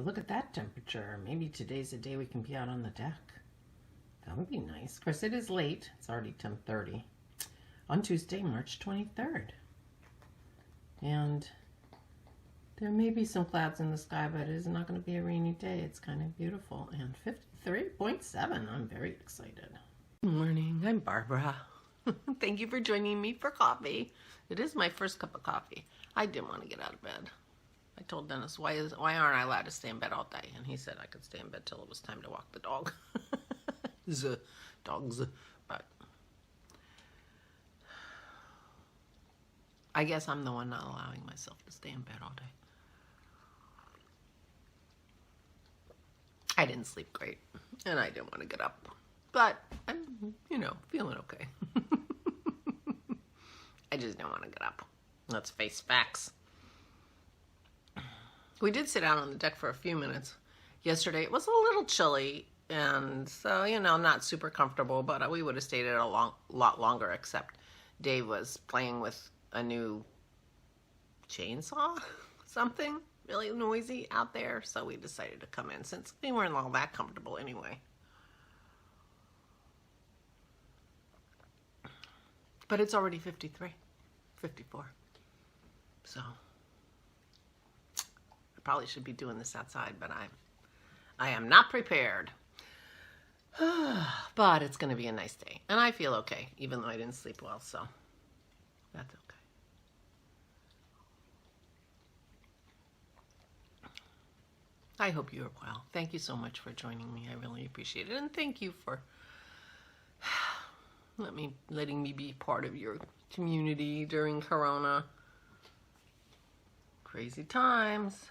look at that temperature. Maybe today's the day we can be out on the deck. That would be nice. Of course, it is late. It's already 10:30 on Tuesday, March 23rd. And there may be some clouds in the sky, but it is not going to be a rainy day. It's kind of beautiful. And 53.7. I'm very excited. Good morning. I'm Barbara. Thank you for joining me for coffee. It is my first cup of coffee. I didn't want to get out of bed. I told Dennis, why aren't I allowed to stay in bed all day? And he said I could stay in bed till it was time to walk the dog. The dogs. But I guess I'm the one not allowing myself to stay in bed all day. I didn't sleep great, and I didn't want to get up. But I'm, feeling okay. I just didn't want to get up. Let's face facts. We did sit out on the deck for a few minutes yesterday. It was a little chilly, and so, not super comfortable, but we would have stayed a lot longer, except Dave was playing with a new chainsaw, something really noisy out there, so we decided to come in since we weren't all that comfortable anyway. But it's already 53, 54, so I probably should be doing this outside, but I am not prepared. But it's going to be a nice day, and I feel okay, even though I didn't sleep well, so that's okay. I hope you are well. Thank you so much for joining me. I really appreciate it, and thank you for letting me be part of your community during Corona. Crazy times.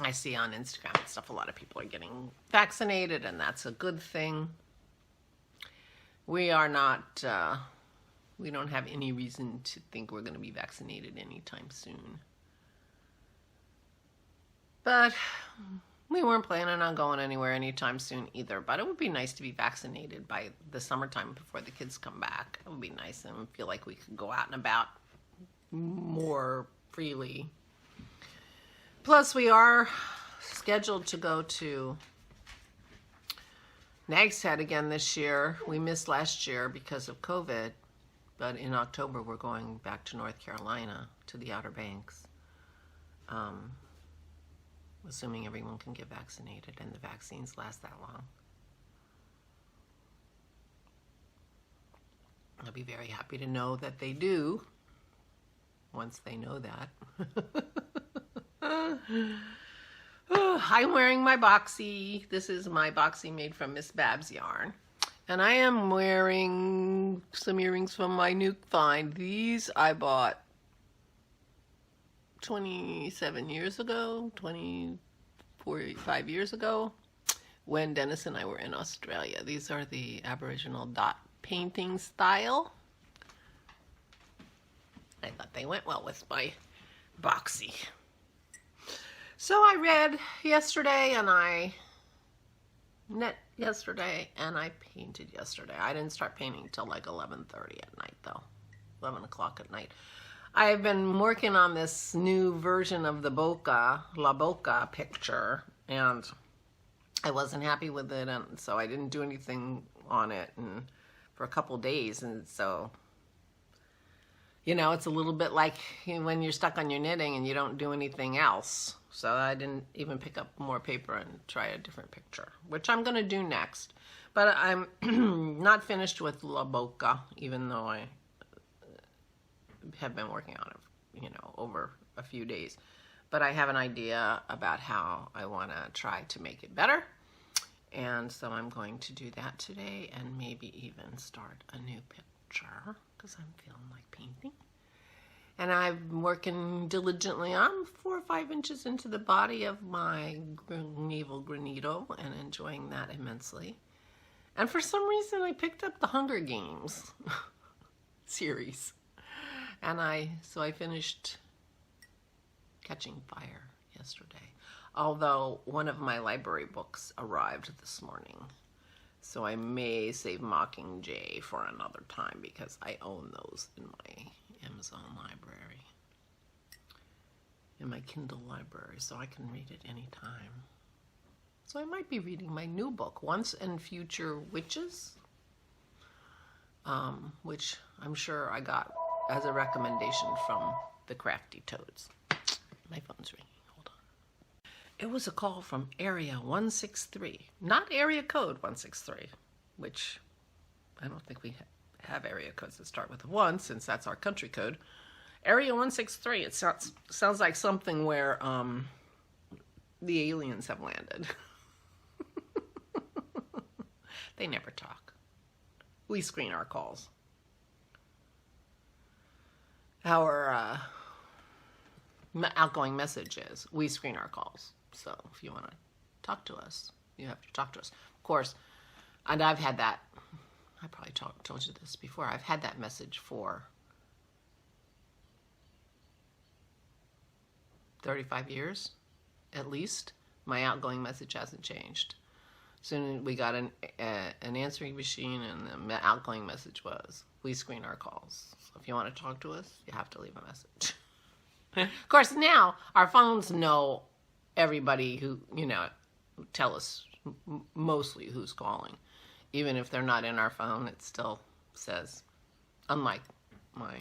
I see on Instagram and stuff a lot of people are getting vaccinated, and that's a good thing. We are not, we don't have any reason to think we're going to be vaccinated anytime soon. But we weren't planning on going anywhere anytime soon either. But it would be nice to be vaccinated by the summertime before the kids come back. It would be nice and feel like we could go out and about more freely. Plus, we are scheduled to go to Nag's Head again this year. We missed last year because of COVID. But in October, we're going back to North Carolina, to the Outer Banks. Assuming everyone can get vaccinated and the vaccines last that long. I'll be very happy to know that they do, once they know that. I'm wearing my Boxy. This is my Boxy made from Miss Babs yarn. And I am wearing some earrings from my new find. These I bought 27 years ago, 45 years ago, when Dennis and I were in Australia. These are the Aboriginal dot painting style. I thought they went well with my Boxy. So I read yesterday, and I knit yesterday, and I painted yesterday. I didn't start painting till like 11:30 at night, though. 11 o'clock at night. I've been working on this new version of the La Boca picture, and I wasn't happy with it, and so I didn't do anything on it for a couple days, and so, it's a little bit like when you're stuck on your knitting and you don't do anything else. So I didn't even pick up more paper and try a different picture, which I'm going to do next. But I'm not finished with La Boca, even though I have been working on it, over a few days. But I have an idea about how I want to try to make it better. And so I'm going to do that today, and maybe even start a new picture, because I'm feeling like painting. And I'm working diligently. I'm 4 or 5 inches into the body of my navel granito and enjoying that immensely. And for some reason, I picked up the Hunger Games series. And so I finished Catching Fire yesterday. Although one of my library books arrived this morning. So I may save Mockingjay for another time, because I own those in my Amazon library. in my Kindle library, so I can read it anytime. So I might be reading my new book, Once and Future Witches, which I'm sure I got as a recommendation from the Crafty Toads. My phone's ringing. Hold on. It was a call from Area 163, not area code 163, which I don't think we have area codes that start with a 1, since that's our country code. Area 163, it sounds like something where the aliens have landed. They never talk. We screen our calls. Our outgoing messages, we screen our calls. So if you want to talk to us, you have to talk to us. Of course, and I've had that, I probably told you this before, I've had that message for 35 years, at least. My outgoing message hasn't changed. Soon we got an answering machine, and the outgoing message was, we screen our calls. So if you want to talk to us, you have to leave a message. Of course, now our phones know everybody who, tell us mostly who's calling. Even if they're not in our phone, it still says, unlike my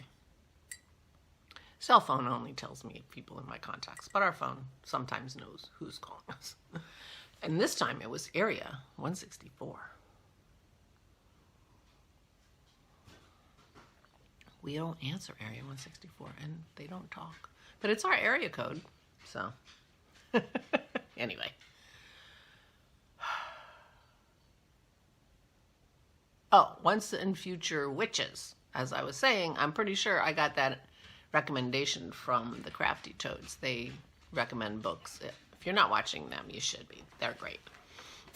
cell phone only tells me people in my contacts, but our phone sometimes knows who's calling us. And this time it was Area 164. We don't answer Area 164, and they don't talk. But it's our area code, so. Anyway. Oh, Once and Future Witches. As I was saying, I'm pretty sure I got that recommendation from the Crafty Toads. They recommend books. If you're not watching them, you should be. They're great.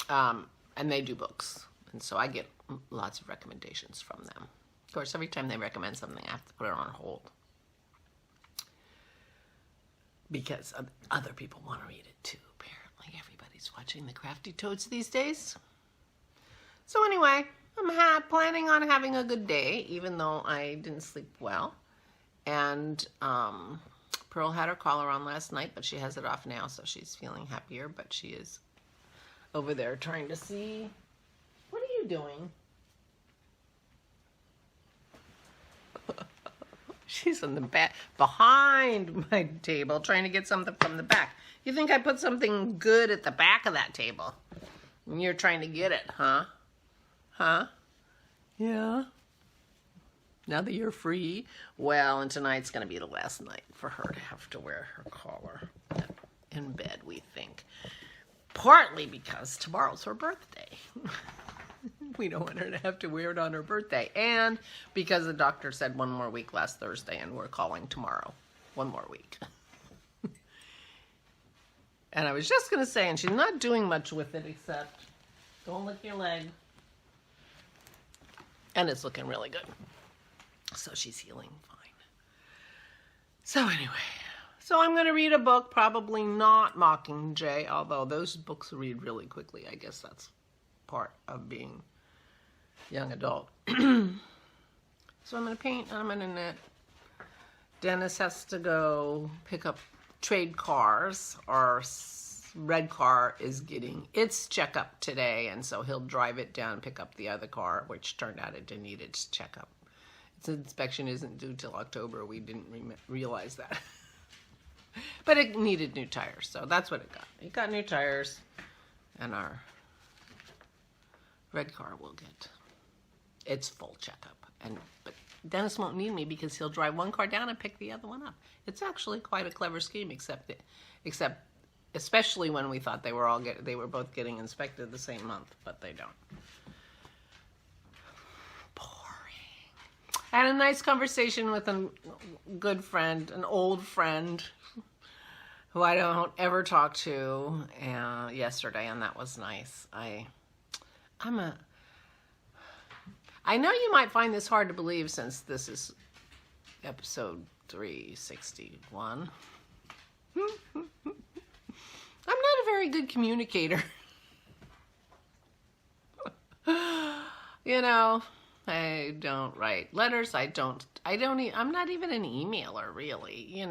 And they do books. And so I get lots of recommendations from them. Of course, every time they recommend something, I have to put it on hold. Because other people want to read it too. Apparently, everybody's watching the Crafty Toads these days. So anyway, I'm planning on having a good day, even though I didn't sleep well. And Pearl had her collar on last night, but she has it off now, so she's feeling happier. But she is over there trying to see. What are you doing? She's in the back, behind my table, trying to get something from the back. You think I put something good at the back of that table? And you're trying to get it, huh? Huh? Yeah. Now that you're free. Well, and tonight's going to be the last night for her to have to wear her collar in bed, we think. Partly because tomorrow's her birthday. We don't want her to have to wear it on her birthday. And because the doctor said 1 more week last Thursday, and we're calling tomorrow. 1 more week. And I was just going to say, and she's not doing much with it except, don't lick your leg. And it's looking really good. So she's healing fine. So anyway, so I'm going to read a book, probably not Mockingjay, although those books read really quickly. I guess that's part of being young adult. So I'm going to paint, I'm going to knit. Dennis has to go pick up trade cars. Our red car is getting its checkup today, and so he'll drive it down and pick up the other car, which turned out it didn't need its checkup. Its inspection isn't due till October. We didn't realize that. But it needed new tires, so that's what it got. It got new tires, and our red car will get its full checkup. But Dennis won't need me because he'll drive one car down and pick the other one up. It's actually quite a clever scheme, except especially when we thought they were both getting inspected the same month, but they don't. I had a nice conversation with a good friend, an old friend, who I don't ever talk to yesterday, and that was nice. I know you might find this hard to believe since this is episode 361. I'm not a very good communicator. I don't write letters. I'm not even an emailer, really.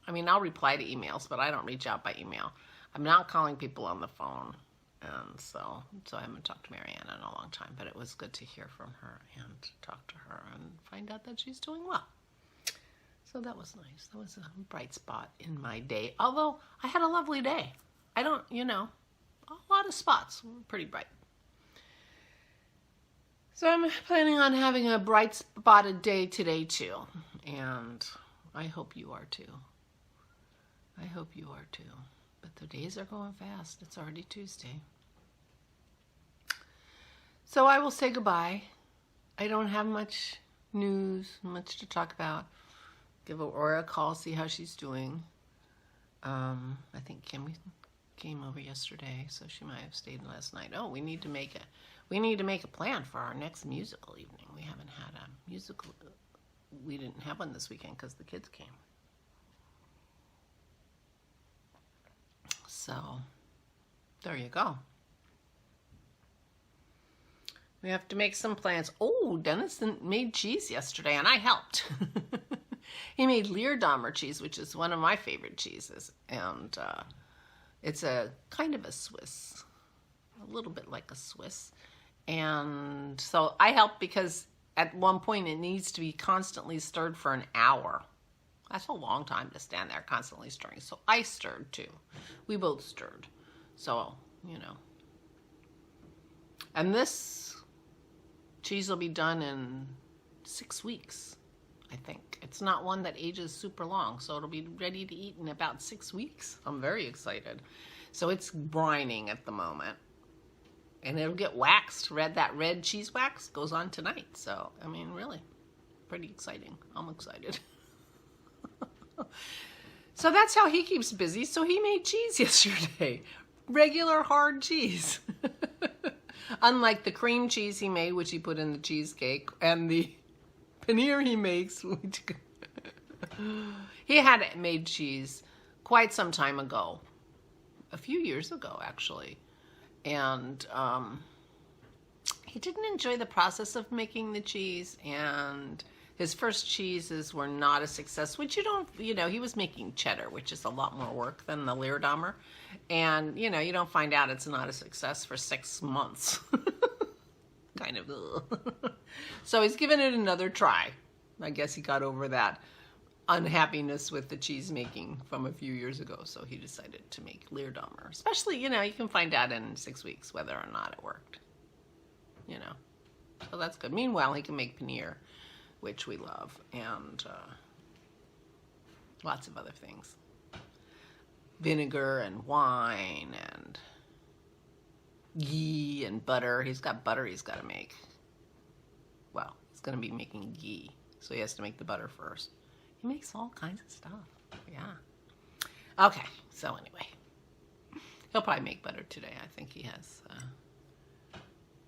I mean, I'll reply to emails, but I don't reach out by email. I'm not calling people on the phone. And so I haven't talked to Marianne in a long time, but it was good to hear from her and talk to her and find out that she's doing well. So that was nice. That was a bright spot in my day. Although I had a lovely day. I don't, you know, a lot of spots were pretty bright. So I'm planning on having a bright spotted day today too. And I hope you are too. I hope you are too. But the days are going fast. It's already Tuesday. So I will say goodbye. I don't have much news, much to talk about. Give Aurora a call, see how she's doing. I think Kim came over yesterday, so she might have stayed last night. Oh, we need to make a plan for our next musical evening. We haven't had a musical. We didn't have one this weekend because the kids came. So there you go. We have to make some plans. Oh, Dennis made cheese yesterday, and I helped. He made Leerdammer cheese, which is one of my favorite cheeses. And it's a kind of a Swiss, a little bit like a Swiss. And so I helped because at one point it needs to be constantly stirred for an hour. That's a long time to stand there constantly stirring. So I stirred too. We both stirred. So, you know. And this cheese will be done in 6 weeks, I think. It's not one that ages super long, so it'll be ready to eat in about 6 weeks. I'm very excited. So it's brining at the moment. And it'll get waxed. That red cheese wax goes on tonight. So, I mean, really, pretty exciting. I'm excited. So that's how he keeps busy. So he made cheese yesterday. Regular hard cheese. Unlike the cream cheese he made, which he put in the cheesecake, and the paneer he makes. He had made cheese quite some time ago. A few years ago, actually. And he didn't enjoy the process of making the cheese, and his first cheeses were not a success, which you know, he was making cheddar, which is a lot more work than the Leerdammer. And, you know, you don't find out it's not a success for 6 months. Kind of. So he's given it another try. I guess he got over that unhappiness with the cheese making from a few years ago. So he decided to make Leerdammer. Especially, you know, you can find out in 6 weeks whether or not it worked. You know. So that's good. Meanwhile, he can make paneer, which we love, and lots of other things. Vinegar and wine and ghee and butter. He's got butter he's got to make. Well, he's going to be making ghee, so he has to make the butter first. He makes all kinds of stuff. Yeah. Okay, so anyway. He'll probably make butter today. I think he has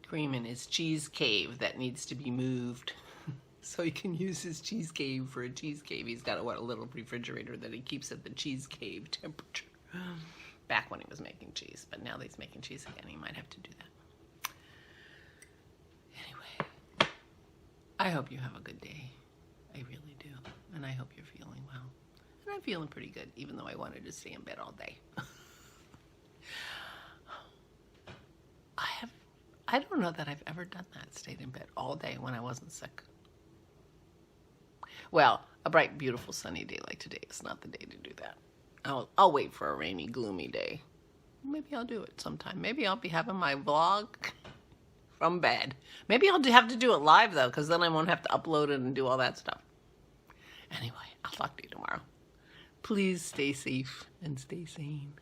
cream in his cheese cave that needs to be moved. So he can use his cheese cave for a cheese cave. He's got a little refrigerator that he keeps at the cheese cave temperature. Back when he was making cheese. But now that he's making cheese again, he might have to do that. Anyway, I hope you have a good day. I really do. And I hope you're feeling well. And I'm feeling pretty good, even though I wanted to stay in bed all day. I don't know that I've ever done that, stayed in bed all day when I wasn't sick. Well, a bright, beautiful, sunny day like today is not the day to do that. I'll wait for a rainy, gloomy day. Maybe I'll do it sometime. Maybe I'll be having my vlog from bed. Maybe I'll have to do it live, though, because then I won't have to upload it and do all that stuff. Anyway, I'll talk to you tomorrow. Please stay safe and stay sane.